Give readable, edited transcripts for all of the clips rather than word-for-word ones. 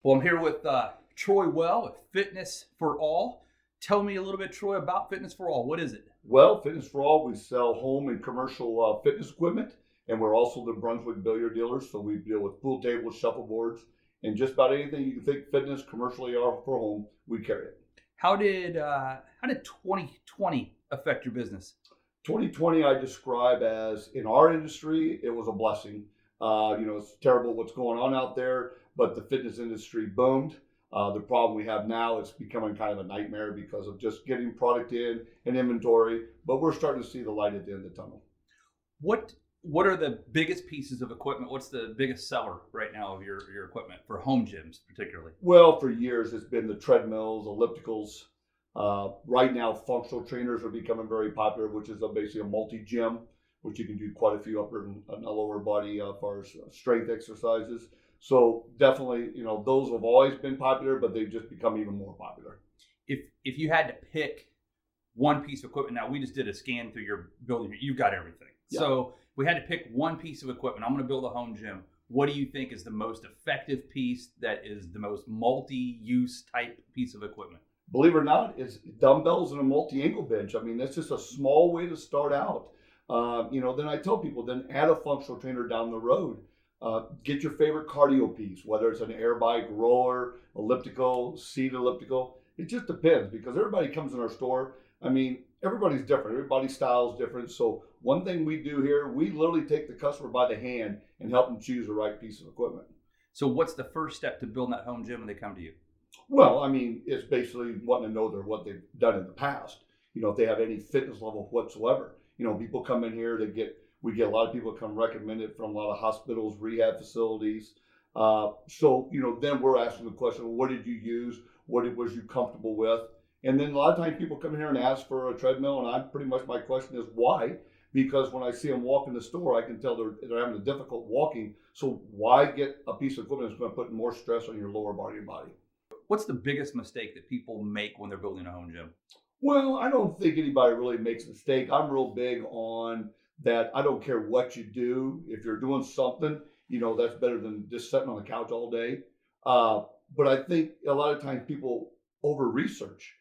Well, I'm here with Troy Well with Fitness for All. Tell me a little bit, Troy, about Fitness for All. What is it? Well, Fitness for All, we sell home and commercial fitness equipment, and we're also the Brunswick billiard dealers. So we deal with pool tables, shuffleboards, and just about anything you can think fitness commercially or for home, we carry it. How did 2020 affect your business? 2020, I describe as in our industry, it was a blessing. It's terrible what's going on out there, but the fitness industry boomed. The problem we have now is becoming kind of a nightmare because of just getting product in and inventory, but we're starting to see the light at the end of the tunnel. What are the biggest pieces of equipment? What's the biggest seller right now of your equipment for home gyms, particularly? Well, for years it's been the treadmills, ellipticals. Right now, functional trainers are becoming very popular, which is basically a multi-gym, which you can do quite a few upper and lower body as far as strength exercises. So definitely, those have always been popular, but they've just become even more popular. If you had to pick one piece of equipment, now we just did a scan through your building. You've got everything. Yeah. So we had to pick one piece of equipment. I'm going to build a home gym. What do you think is the most effective piece that is the most multi-use type piece of equipment? Believe it or not, it's dumbbells and a multi-ankle bench. I mean, that's just a small way to start out. Then I tell people, then add a functional trainer down the road. Get your favorite cardio piece, whether it's an air bike, roller, elliptical, seat elliptical. It just depends because everybody comes in our store. I mean, everybody's different. Everybody's style is different. So one thing we do here, we literally take the customer by the hand and help them choose the right piece of equipment. So what's the first step to building that home gym when they come to you? Well, I mean, it's basically wanting to know what they've done in the past. If they have any fitness level whatsoever. People come in here we get a lot of people come recommended from a lot of hospitals, rehab facilities. Then we're asking the question, well, what did you use? What was you comfortable with? And then a lot of times people come in here and ask for a treadmill, and my question is why? Because when I see them walk in the store, I can tell they're having a difficult walking. So why get a piece of equipment that's going to put more stress on your lower body? What's the biggest mistake that people make when they're building a home gym? Well, I don't think anybody really makes a mistake. I'm real big on that. I don't care what you do. If you're doing something, that's better than just sitting on the couch all day. But I think a lot of times people over research.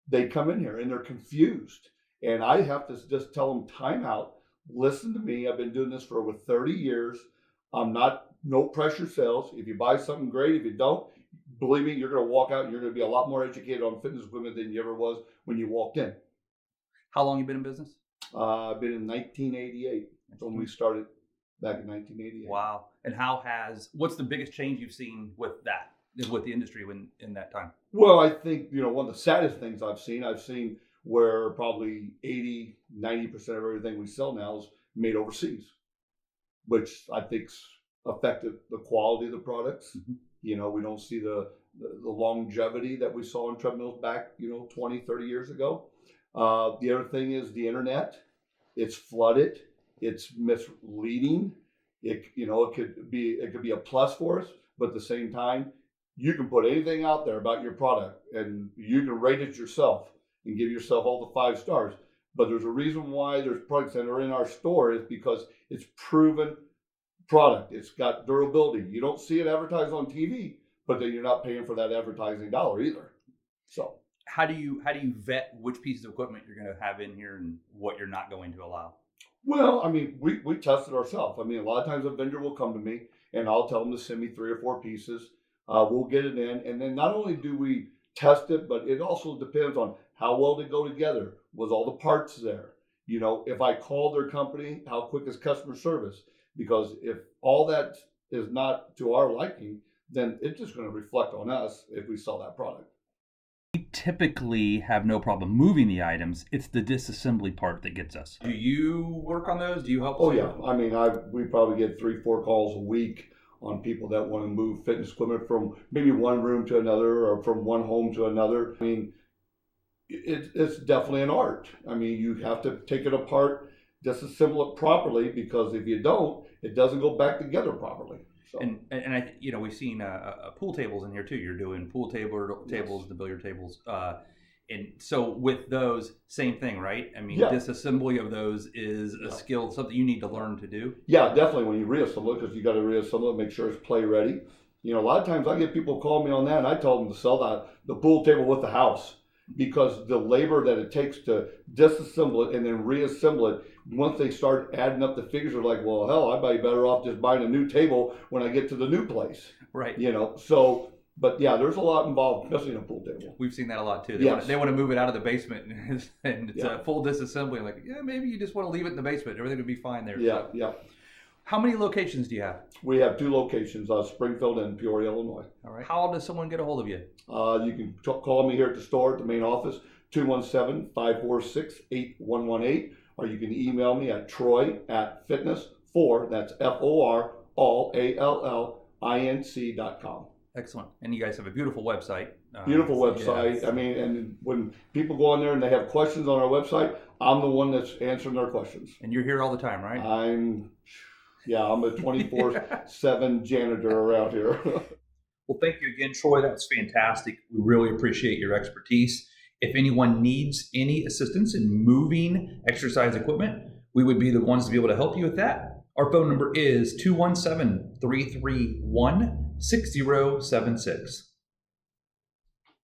They come in here and they're confused. And I have to just tell them time out. Listen to me. I've been doing this for over 30 years. I'm not no pressure sales. If you buy something, great. If you don't, believe me, you're going to walk out and you're going to be a lot more educated on fitness equipment than you ever was when you walked in. How long you been in business? I've been in 1988. That's when we started back in 1988. Wow. And what's the biggest change you've seen with the industry in that time? Well, I think, one of the saddest things I've seen where probably 80, 90% of everything we sell now is made overseas, which I think's affected the quality of the products. Mm-hmm. We don't see the longevity that we saw in treadmills back, 20, 30 years ago. The other thing is the internet. It's flooded. It's misleading. It could be a plus for us, but at the same time, you can put anything out there about your product and you can rate it yourself and give yourself all the 5 stars. But there's a reason why there's products that are in our store is because it's proven product. It's got durability. You don't see it advertised on TV, but then you're not paying for that advertising dollar either. So how do you vet which pieces of equipment you're going to have in here and what you're not going to allow? Well, I mean, we test it ourselves. I mean, a lot of times a vendor will come to me and I'll tell them to send me 3 or 4 pieces. We'll get it in, and then not only do we test it, but it also depends on how well they go together. Was all the parts there? If I call their company, how quick is customer service? Because if all that is not to our liking, then it's just going to reflect on us if we sell that product. We typically have no problem moving the items. It's the disassembly part that gets us. Do you work on those? Do you help? Oh yeah, I mean, we probably get 3-4 calls a week on people that want to move fitness equipment from maybe one room to another or from one home to another. I mean, it's definitely an art. I mean, you have to take it apart, disassemble it properly, because if you don't, it doesn't go back together properly. So. And we've seen pool tables in here too. You're doing pool tables, yes. The billiard tables. And so with those, same thing, right? I mean, disassembly of those is a skill, something you need to learn to do. Yeah, definitely when you reassemble it, because you got to reassemble it, make sure it's play ready. You know, a lot of times I get people call me on that, and I tell them to sell the pool table with the house, because the labor that it takes to disassemble it and then reassemble it, once they start adding up the figures, they're like, well, hell, I might be better off just buying a new table when I get to the new place. Right. You know, so. But yeah, there's a lot involved, especially in a pool table. We've seen that a lot too. They want to move it out of the basement, and it's a full disassembly. I'm like, yeah, maybe you just want to leave it in the basement. Everything would be fine there. Yeah, so. yeah. How many locations do you have? We have 2 locations, Springfield and Peoria, Illinois. All right. How does someone get a hold of you? You can call me here at the store at the main office, 217-546-8118, or you can email me at troy@fitness4, that's FOR, all ALLINC.com. Excellent. And you guys have a beautiful website. Beautiful website. Yeah. I mean, and when people go on there and they have questions on our website, I'm the one that's answering their questions. And you're here all the time, right? I'm a 24/7 janitor around here. Well, thank you again, Troy. That was fantastic. We really appreciate your expertise. If anyone needs any assistance in moving exercise equipment, we would be the ones to be able to help you with that. Our phone number is 217-331-6076.